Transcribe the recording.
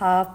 1/2